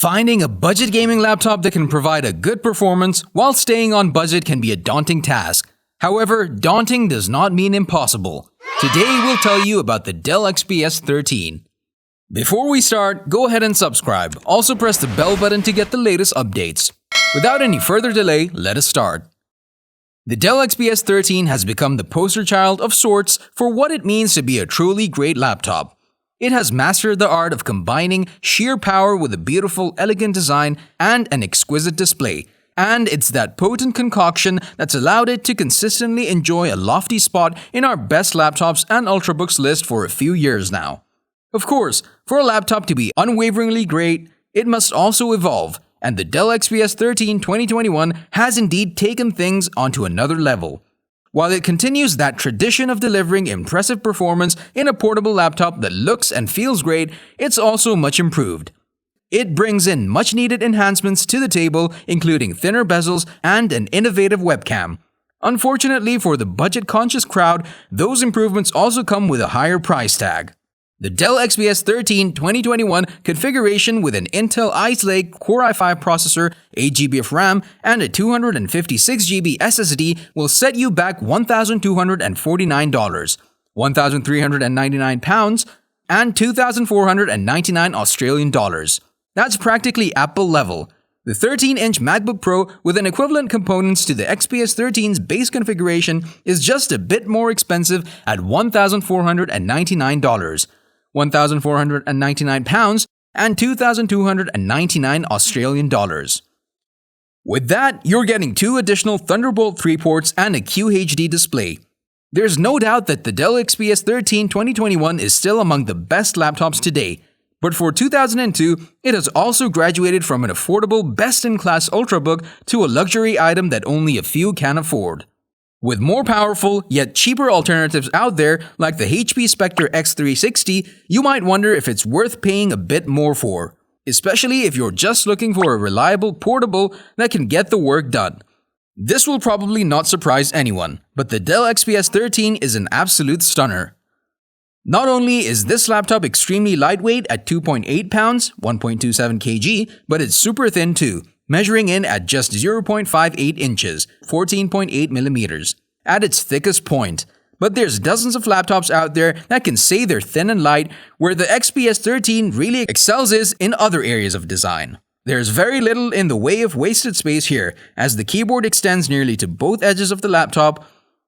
Finding a budget gaming laptop that can provide a good performance while staying on budget can be a daunting task. However, daunting does not mean impossible. Today we'll tell you about the Dell XPS 13. Before we start, go ahead and subscribe. Also press the bell button to get the latest updates. Without any further delay, let us start. The Dell XPS 13 has become the poster child of sorts for what it means to be a truly great laptop. It has mastered the art of combining sheer power with a beautiful, elegant design and an exquisite display. And it's that potent concoction that's allowed it to consistently enjoy a lofty spot in our best laptops and ultrabooks list for a few years now. Of course, for a laptop to be unwaveringly great, it must also evolve, and the Dell XPS 13 2021 has indeed taken things onto another level. While it continues that tradition of delivering impressive performance in a portable laptop that looks and feels great, it's also much improved. It brings in much-needed enhancements to the table, including thinner bezels and an innovative webcam. Unfortunately for the budget-conscious crowd, those improvements also come with a higher price tag. The Dell XPS 13 2021 configuration with an Intel Ice Lake Core i5 processor, 8GB of RAM, and a 256GB SSD will set you back $1,249, £1,399, and $2,499 Australian dollars. That's practically Apple level. The 13-inch MacBook Pro with an equivalent components to the XPS 13's base configuration is just a bit more expensive at $1,499. £1,499 and $2,299 Australian dollars. With that, you're getting two additional Thunderbolt 3 ports and a QHD display. There's no doubt that the Dell XPS 13 2021 is still among the best laptops today, but for 2002, it has also graduated from an affordable, best-in-class ultrabook to a luxury item that only a few can afford. With more powerful, yet cheaper alternatives out there like the HP Spectre X360, you might wonder if it's worth paying a bit more for, especially if you're just looking for a reliable portable that can get the work done. This will probably not surprise anyone, but the Dell XPS 13 is an absolute stunner. Not only is this laptop extremely lightweight at 2.8 pounds, 1.27 kg, but it's super thin too, measuring in at just 0.58 inches, 14.8 millimeters, at its thickest point. But there's dozens of laptops out there that can say they're thin and light, where the XPS 13 really excels is in other areas of design. There's very little in the way of wasted space here, as the keyboard extends nearly to both edges of the laptop,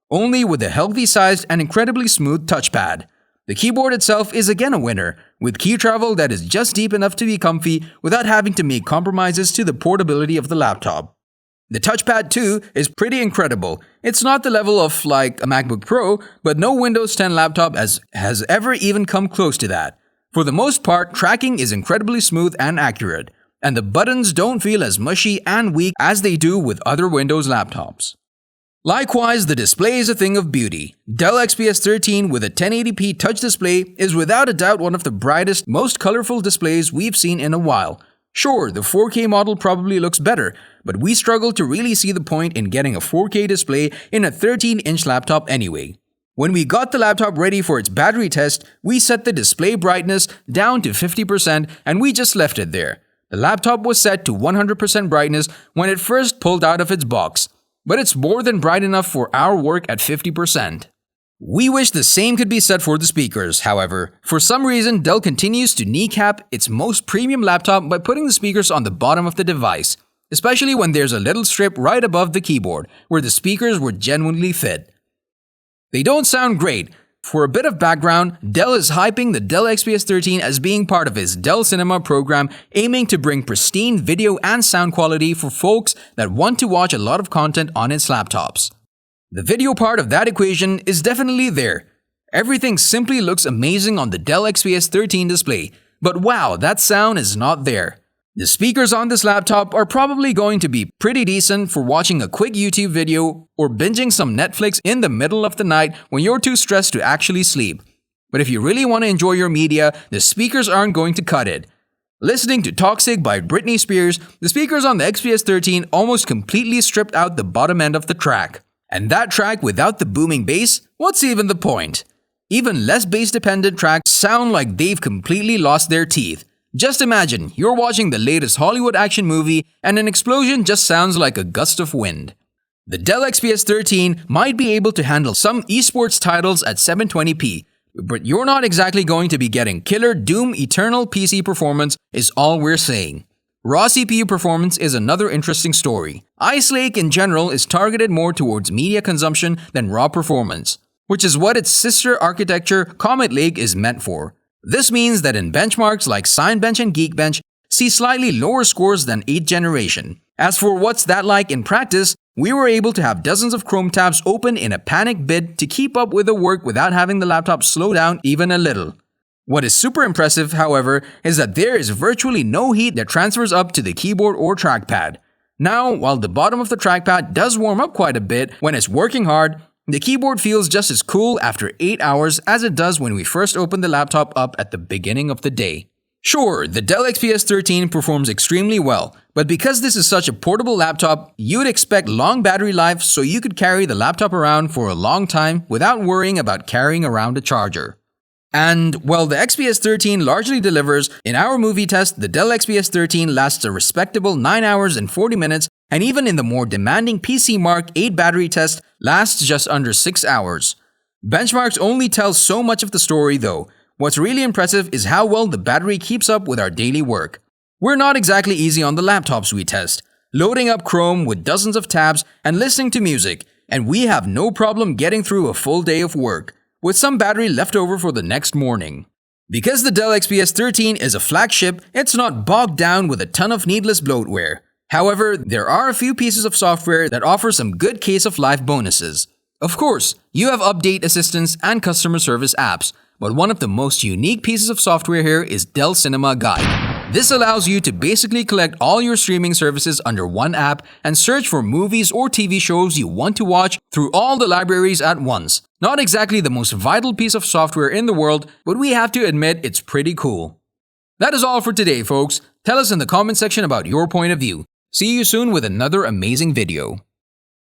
only with a healthy-sized and incredibly smooth touchpad. The keyboard itself is again a winner, with key travel that is just deep enough to be comfy without having to make compromises to the portability of the laptop. The touchpad too is pretty incredible. It's not the level of like a MacBook Pro, but no Windows 10 laptop has ever even come close to that. For the most part, tracking is incredibly smooth and accurate, and the buttons don't feel as mushy and weak as they do with other Windows laptops. Likewise, the display is a thing of beauty. Dell XPS 13 with a 1080p touch display is without a doubt one of the brightest, most colorful displays we've seen in a while. Sure, the 4K model probably looks better, but we struggle to really see the point in getting a 4K display in a 13-inch laptop anyway. When we got the laptop ready for its battery test, we set the display brightness down to 50% and we just left it there. The laptop was set to 100% brightness when it first pulled out of its box, but it's more than bright enough for our work at 50%. We wish the same could be said for the speakers, however. For some reason, Dell continues to kneecap its most premium laptop by putting the speakers on the bottom of the device, especially when there's a little strip right above the keyboard, where the speakers would genuinely fit. They don't sound great. For a bit of background, Dell is hyping the Dell XPS 13 as being part of his Dell Cinema program, aiming to bring pristine video and sound quality for folks that want to watch a lot of content on its laptops. The video part of that equation is definitely there. Everything simply looks amazing on the Dell XPS 13 display, but wow, that sound is not there. The speakers on this laptop are probably going to be pretty decent for watching a quick YouTube video or binging some Netflix in the middle of the night when you're too stressed to actually sleep. But if you really want to enjoy your media, the speakers aren't going to cut it. Listening to Toxic by Britney Spears, the speakers on the XPS 13 almost completely stripped out the bottom end of the track. And that track without the booming bass, what's even the point? Even less bass-dependent tracks sound like they've completely lost their teeth. Just imagine, you're watching the latest Hollywood action movie and an explosion just sounds like a gust of wind. The Dell XPS 13 might be able to handle some esports titles at 720p, but you're not exactly going to be getting killer Doom Eternal PC performance is all we're saying. Raw CPU performance is another interesting story. Ice Lake in general is targeted more towards media consumption than raw performance, which is what its sister architecture Comet Lake is meant for. This means that in benchmarks like Cinebench and Geekbench, see slightly lower scores than 8th generation. As for what's that like in practice, we were able to have dozens of Chrome tabs open in a panicked bid to keep up with the work without having the laptop slow down even a little. What is super impressive, however, is that there is virtually no heat that transfers up to the keyboard or trackpad. Now, while the bottom of the trackpad does warm up quite a bit when it's working hard, the keyboard feels just as cool after 8 hours as it does when we first opened the laptop up at the beginning of the day. Sure, the Dell XPS 13 performs extremely well, but because this is such a portable laptop, you'd expect long battery life so you could carry the laptop around for a long time without worrying about carrying around a charger. And while the XPS 13 largely delivers, in our movie test, the Dell XPS 13 lasts a respectable 9 hours and 40 minutes, and even in the more demanding PC Mark 8 battery test, lasts just under 6 hours. Benchmarks only tell so much of the story though. What's really impressive is how well the battery keeps up with our daily work. We're not exactly easy on the laptops we test, loading up Chrome with dozens of tabs and listening to music, and we have no problem getting through a full day of work, with some battery left over for the next morning. Because the Dell XPS 13 is a flagship, it's not bogged down with a ton of needless bloatware. However, there are a few pieces of software that offer some good case-of-life bonuses. Of course, you have update assistance and customer service apps, but one of the most unique pieces of software here is Dell Cinema Guide. This allows you to basically collect all your streaming services under one app and search for movies or TV shows you want to watch through all the libraries at once. Not exactly the most vital piece of software in the world, but we have to admit it's pretty cool. That is all for today, folks. Tell us in the comment section about your point of view. See you soon with another amazing video.